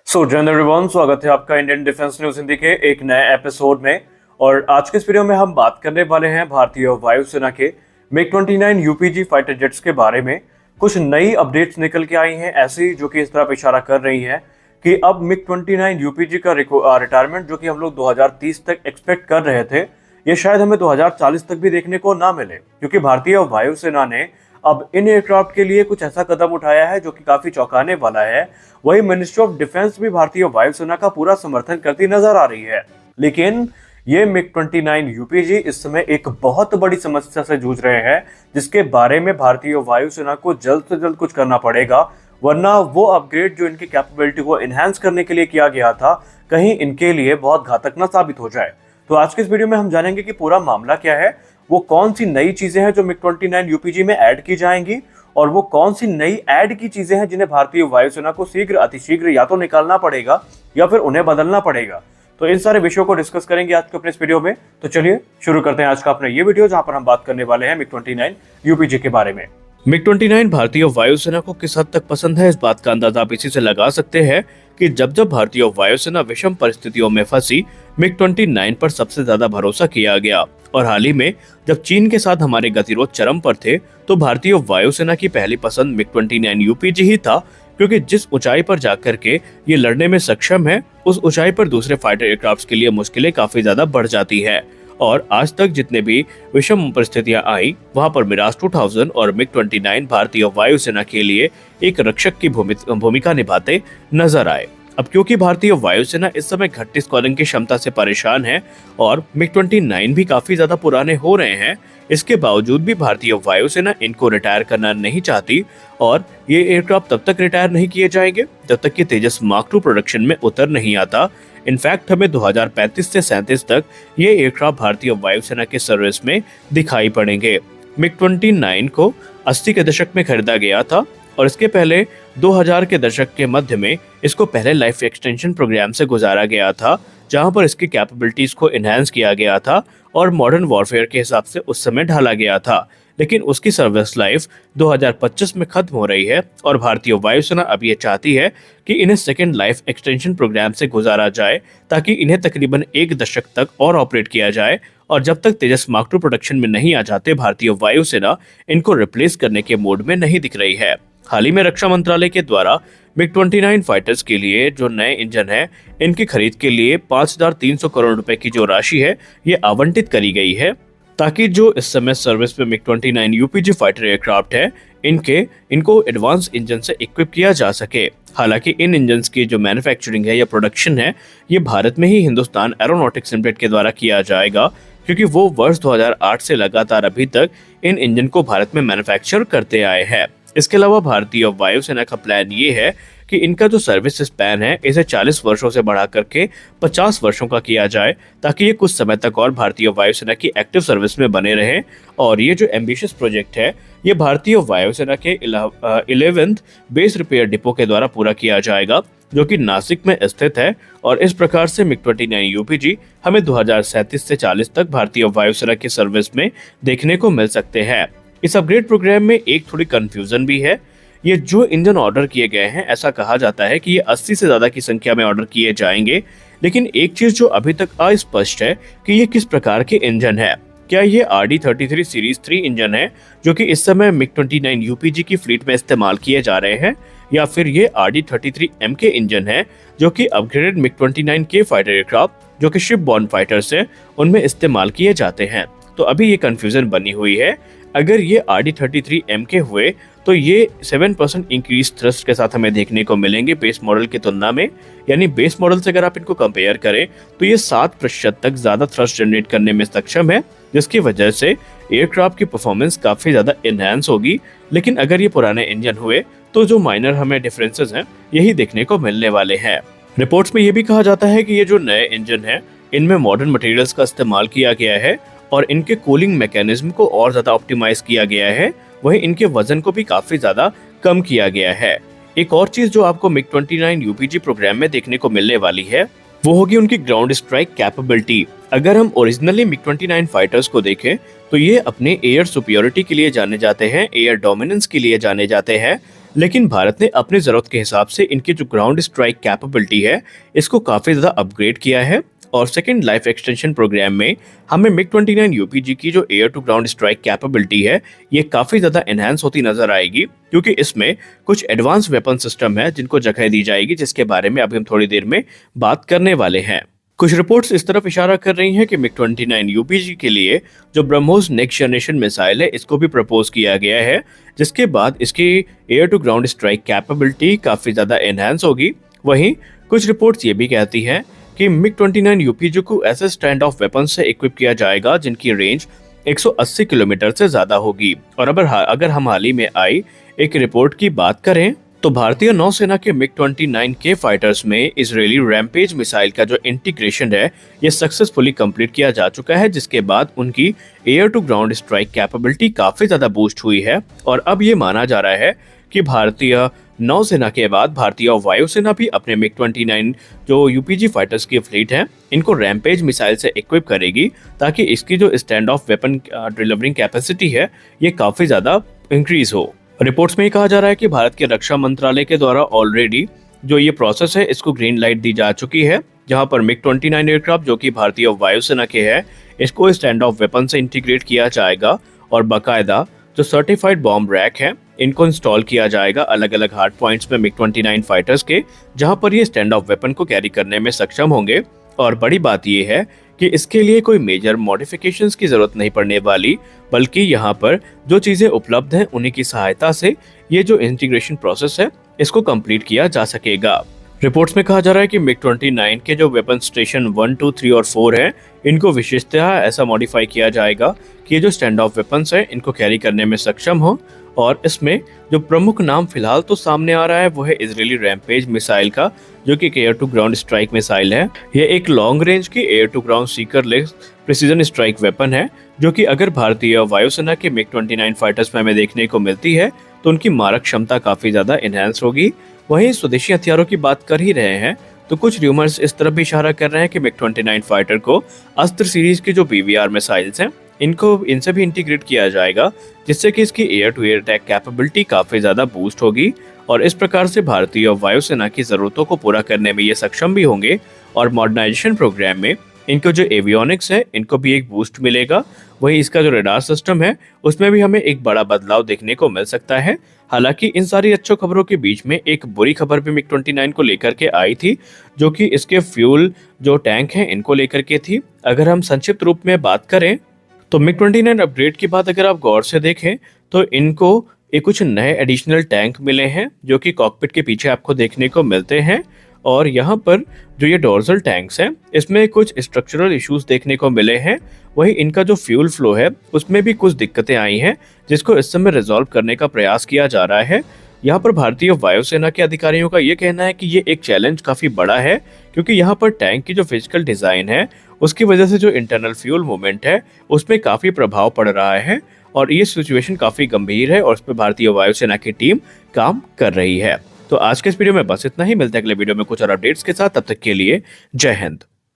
जय एवरीवन, स्वागत है आपका इंडियन डिफेंस न्यूज हिंदी के एक नए एपिसोड में। और आज के इस वीडियो में हम बात करने वाले हैं भारतीय वायुसेना के MiG-29 यूपीजी फाइटर जेट्स के बारे में। कुछ नई अपडेट्स निकल के आई हैं ऐसी, जो कि इस तरफ इशारा कर रही हैं कि अब MiG-29 यूपीजी का रिटायरमेंट जो कि हम लोग 2030 तक एक्सपेक्ट कर रहे थे, ये शायद हमें 2040 तक भी देखने को ना मिले, क्योंकि भारतीय वायुसेना ने अब इन एयरक्राफ्ट के लिए कुछ ऐसा कदम उठाया है जो कि काफी चौंकाने वाला है। वही मिनिस्ट्री ऑफ डिफेंस भी भारतीय वायुसेना का पूरा समर्थन करती नजर आ रही है। लेकिन ये MiG-29 यूपीजी इस समय एक बहुत बड़ी समस्या से जूझ रहे हैं, जिसके बारे में भारतीय वायुसेना को जल्द से जल्द कुछ करना पड़ेगा, वरना वो अपग्रेड जो इनकी कैपेबिलिटी को एनहांस करने के लिए किया गया था, कहीं इनके लिए बहुत घातक ना साबित हो जाए। तो आज के इस वीडियो में हम जानेंगे कि पूरा मामला क्या है, वो कौन सी नई चीजें हैं जो MiG-29 यूपीजी में ऐड की जाएंगी, और वो कौन सी नई ऐड की चीजें हैं जिन्हें भारतीय वायुसेना को शीघ्र अतिशीघ्र या तो निकालना पड़ेगा या फिर उन्हें बदलना पड़ेगा। तो इन सारे विषयों को डिस्कस करेंगे आज के अपने इस वीडियो में। तो चलिए शुरू करते हैं आज का अपना ये वीडियो, जहां पर हम बात करने वाले हैं MiG-29 यूपीजी के बारे में। MiG-29 भारतीय वायुसेना को किस हद तक पसंद है, इस बात का अंदाजा आप इसी से लगा सकते हैं कि जब जब भारतीय वायुसेना विषम परिस्थितियों में फंसी, MiG-29 पर सबसे ज्यादा भरोसा किया गया। और हाल ही में जब चीन के साथ हमारे गतिरोध चरम पर थे, तो भारतीय वायुसेना की पहली पसंद MiG-29 यूपीजी ही था, क्योंकि जिस ऊंचाई पर जाकर के ये लड़ने में सक्षम है, उस ऊंचाई पर दूसरे फाइटर एयरक्राफ्ट के लिए मुश्किलें काफी ज्यादा बढ़ जाती है। और आज तक जितने भी विषम परिस्थितियां आई, वहां पर मिराज 2000 और MiG-29 भारतीय वायुसेना के लिए एक रक्षक की भूमिका निभाते नजर आए। अब क्योंकि भारतीय वायुसेना इस समय घटती स्क्वाड्रन की क्षमता से परेशान है और MiG-29 भी काफी ज्यादा पुराने हो रहे हैं, इसके बावजूद भी भारतीय वायुसेना इनको रिटायर करना नहीं चाहती। और ये एयरक्राफ्ट तब तक रिटायर नहीं किए जाएंगे जब तक कि तेजस मार्क 2 प्रोडक्शन में उतर नहीं आता। इनफैक्ट हमें 2035 से 37 तक ये एयरक्राफ्ट भारतीय वायुसेना के सर्विस में दिखाई पड़ेंगे। MiG-29 को 80 के दशक में खरीदा गया था और इसके पहले 2000 के दशक के मध्य में इसको पहले लाइफ एक्सटेंशन प्रोग्राम से गुजारा गया था, जहां पर इसकी कैपेबिलिटीज को एनहांस किया गया था और मॉडर्न वॉरफेयर के हिसाब से उस समय ढाला गया था। लेकिन उसकी सर्विस लाइफ 2025 में खत्म हो रही है और भारतीय वायुसेना अब ये चाहती है कि इन्हें सेकेंड लाइफ एक्सटेंशन प्रोग्राम से गुजारा जाए, ताकि इन्हें तकरीबन 1 दशक तक और ऑपरेट किया जाए। और जब तक तेजस मार्क 2 प्रोडक्शन में नहीं आ जाते, भारतीय वायुसेना इनको रिप्लेस करने के मोड में नहीं दिख रही है। हाल ही में रक्षा मंत्रालय के द्वारा MiG-29 फाइटर्स के लिए जो नए इंजन है, इनकी खरीद के लिए 5300 करोड़ रुपए की जो राशि है, ये आवंटित करी गई है, ताकि जो इस समय सर्विस में MiG-29 यूपीजी फाइटर एयरक्राफ्ट है, इनको एडवांस इंजन से इक्विप किया जा सके। हालांकि इन इंजन की जो मैन्युफैक्चरिंग है या प्रोडक्शन है, ये भारत में ही हिंदुस्तान एरोनॉटिक्स लिमिटेड के द्वारा किया जाएगा, क्योंकि वो वर्ष 2008 से लगातार अभी तक इन इंजन को भारत में मैन्युफैक्चर करते आए हैं। इसके अलावा भारतीय वायुसेना का प्लान ये है कि इनका जो सर्विस स्पैन है, इसे 40 वर्षों से बढ़ा करके 50 वर्षों का किया जाए, ताकि ये कुछ समय तक और भारतीय वायुसेना की एक्टिव सर्विस में बने रहें। और ये जो एम्बिशियस प्रोजेक्ट है, ये भारतीय वायुसेना के 11th बेस रिपेयर डिपो के द्वारा पूरा किया जाएगा, जो कि नासिक में स्थित है। और इस प्रकार से MiG-29 यूपीजी हमें 2037 से 40 तक भारतीय वायुसेना की सर्विस में देखने को मिल सकते हैं। इस अपग्रेड प्रोग्राम में एक थोड़ी कंफ्यूजन भी है। ये जो इंजन ऑर्डर किए गए हैं, ऐसा कहा जाता है कि ये 80 से ज्यादा की संख्या में ऑर्डर किए जाएंगे, लेकिन एक चीज जो अभी तक अस्पष्ट है कि ये किस प्रकार के इंजन है। क्या ये RD-33 सीरीज 3 इंजन है जो कि इस समय MiG-29 यूपीजी की फ्लीट में इस्तेमाल किए जा रहे हैं, या फिर ये RD-33M के इंजन है जो कि अपग्रेडेड MiG-29 के फाइटर एयरक्राफ्ट जो कि शिप बॉर्न फाइटर्स हैं, उनमें इस्तेमाल किए जाते हैं। तो अभी ये कंफ्यूजन बनी हुई है। अगर ये RD-33M के हुए तो ये 7% इंक्रीज थ्रस्ट के साथ हमें देखने को मिलेंगे बेस मॉडल की तुलना में। यानी बेस मॉडल से अगर आप इनको कंपेयर करें तो ये 7% तक ज्यादा थ्रस्ट जनरेट करने में सक्षम है, जिसकी वजह से एयरक्राफ्ट की परफॉर्मेंस काफी ज्यादा एनहांस होगी। लेकिन अगर ये पुराने इंजन हुए तो जो माइनर हमें डिफरेंसेस हैं, यही देखने को मिलने वाले हैं। रिपोर्ट्स में ये भी कहा जाता है कि ये जो नए इंजन है, इनमें मॉडर्न मटेरियल्स का इस्तेमाल किया गया है और इनके कूलिंग मैकेनिज्म को और ज्यादा ऑप्टिमाइज किया गया है। वहीं इनके वजन को भी काफी ज्यादा कम किया गया है। एक और चीज जो आपको MiG-29 यूपीजी प्रोग्राम में देखने को मिलने वाली है, वो होगी उनकी ग्राउंड स्ट्राइक कैपेबिलिटी। अगर हम ओरिजिनली MiG-29 फाइटर्स को देखें तो ये अपने एयर सुपियोरिटी के लिए जाने जाते हैं, एयर डोमिनेंस के लिए जाने जाते हैं। लेकिन भारत ने अपनी जरूरत के हिसाब से इनकी जो ग्राउंड स्ट्राइक कैपेबिलिटी है इसको काफी ज्यादा अपग्रेड किया है। और सेकेंड लाइफ एक्सटेंशन प्रोग्राम में हमें मिग 29 यूपीजी की जो air to ground strike capability है ये काफी ज्यादा एनहांस होती नजर आएगी, क्योंकि इसमें कुछ एडवांस वेपन सिस्टम है जिनको जगह दी जाएगी, जिसके बारे में अभी हम थोड़ी देर में बात करने वाले हैं। कुछ रिपोर्ट्स इस तरफ इशारा कर रही हैं कि मिग 29 यूपीजी के लिए जो ब्रह्मोस नेक्स्ट जनरेशन मिसाइल है इसको भी प्रपोज किया गया है, जिसके बाद इसकी air to ground strike capability काफी ज्यादा एनहांस होगी। वहीं कुछ रिपोर्ट्स ये भी कहती हैं कि मिग 29 यूपीजी को ऐसे स्टैंड ऑफ वेपन से इक्विप किया जाएगा जिनकी रेंज 180 किलोमीटर से ज्यादा होगी। और अगर हम हाल ही में आई एक रिपोर्ट की बात करें तो भारतीय नौसेना के मिग 29 के फाइटर्स में इजरायली रैम्पेज मिसाइल का जो इंटीग्रेशन है ये सक्सेसफुली कंप्लीट किया जा चुका है, जिसके बाद उनकी air to ground strike capability काफी ज्यादा बूस्ट हुई है। और अब ये माना जा रहा है कि भारतीय नौसेना के बाद भारतीय वायुसेना भी अपने मिग 29 जो यूपीजी फाइटर्स की फ्लीट है इनको रैम्पेज मिसाइल से इक्विप करेगी, ताकि इसकी जो stand of weapon delivering capacity है ये काफी ज्यादा इंक्रीज हो। रिपोर्ट्स में ये कहा जा रहा है कि भारत के रक्षा मंत्रालय के द्वारा ऑलरेडी जो ये प्रोसेस है इसको ग्रीन लाइट दी जा चुकी है, जहां पर मिग 29 एयरक्राफ्ट जो कि भारतीय वायुसेना के है इसको स्टैंड ऑफ वेपन से इंटीग्रेट किया जाएगा और बाकायदा जो सर्टिफाइड बॉम्ब रैक है इनको इंस्टॉल किया जाएगा अलग अलग हार्ड पॉइंट्स में मिग 29 फाइटर्स के, जहां पर ये स्टैंड ऑफ वेपन को कैरी करने में सक्षम होंगे। और बड़ी बात ये है कि इसके लिए कोई मेजर मॉडिफिकेशंस की जरूरत नहीं पड़ने वाली, बल्कि यहाँ पर जो चीजें उपलब्ध हैं उन्हीं की सहायता से ये जो इंटीग्रेशन प्रोसेस है इसको कंप्लीट किया जा सकेगा। रिपोर्ट्स में कहा जा रहा है कि मिग 29 के जो वेपन स्टेशन 1, 2, 3 और 4 हैं इनको विशेषतः ऐसा मॉडिफाई किया जाएगा कि ये जो स्टैंड ऑफ वेपन्स है इनको कैरी करने में सक्षम हो। और इसमें जो प्रमुख नाम फिलहाल तो सामने आ रहा है वो है इजरायली रैम्पेज मिसाइल का, जो कि air to ground strike missile है। ये एक लॉन्ग रेंज की air to ground seeker less precision strike weapon है, जो कि अगर भारतीय वायुसेना के मिग 29 फाइटर्स में हमें देखने को मिलती है तो उनकी मारक क्षमता काफी ज्यादा एनहांस होगी। वहीं स्वदेशी हथियारों की बात कर ही रहे हैं तो कुछ र्यूमर्स इस तरफ भी इशारा कर रहे हैं कि मिग 29 फाइटर को अस्त्र सीरीज की जो पीवीआर मिसाइल्स हैं इनसे भी इंटीग्रेट किया जाएगा, जिससे कि इसकी air to air attack capability काफी ज्यादा बूस्ट होगी। और इस प्रकार से भारतीय वायुसेना की जरूरतों को पूरा करने में ये सक्षम भी होंगे। और मॉडर्नाइजेशन प्रोग्राम में इनको जो एवियोनिक्स है इनको भी एक बूस्ट मिलेगा। वहीं इसका जो रडार सिस्टम है उसमें भी हमें एक बड़ा बदलाव देखने को मिल सकता है। हालांकि इन सारी अच्छी खबरों के बीच में एक बुरी खबर भी मिग 29 को लेकर के आई थी, जो कि इसके फ्यूल जो टैंक हैं इनको लेकर के थी। अगर हम संक्षिप्त रूप में बात करें तो मिग 29 अपग्रेड की बात अगर आप गौर से देखें तो इनको एक कुछ नए एडिशनल टैंक मिले हैं जो कि कॉकपिट के पीछे आपको देखने को मिलते हैं। और यहाँ पर जो ये डोर्सल टैंक्स हैं इसमें कुछ स्ट्रक्चरल इश्यूज देखने को मिले हैं। वहीं इनका जो फ्यूल फ्लो है उसमें भी कुछ दिक्कतें आई हैं, जिसको इस समय रिजॉल्व करने का प्रयास किया जा रहा है। यहाँ पर भारतीय वायुसेना के अधिकारियों का ये कहना है कि ये एक चैलेंज काफी बड़ा है, क्योंकि यहाँ पर टैंक की जो फिजिकल डिजाइन है उसकी वजह से जो इंटरनल फ्यूल मूवमेंट है उसमें काफी प्रभाव पड़ रहा है। और ये सिचुएशन काफी गंभीर है और उस पर भारतीय वायुसेना की टीम काम कर रही है। तो आज के इस वीडियो में बस इतना ही। मिलते हैं अगले वीडियो में कुछ और अपडेट्स के साथ। तब तक के लिए जय हिंद।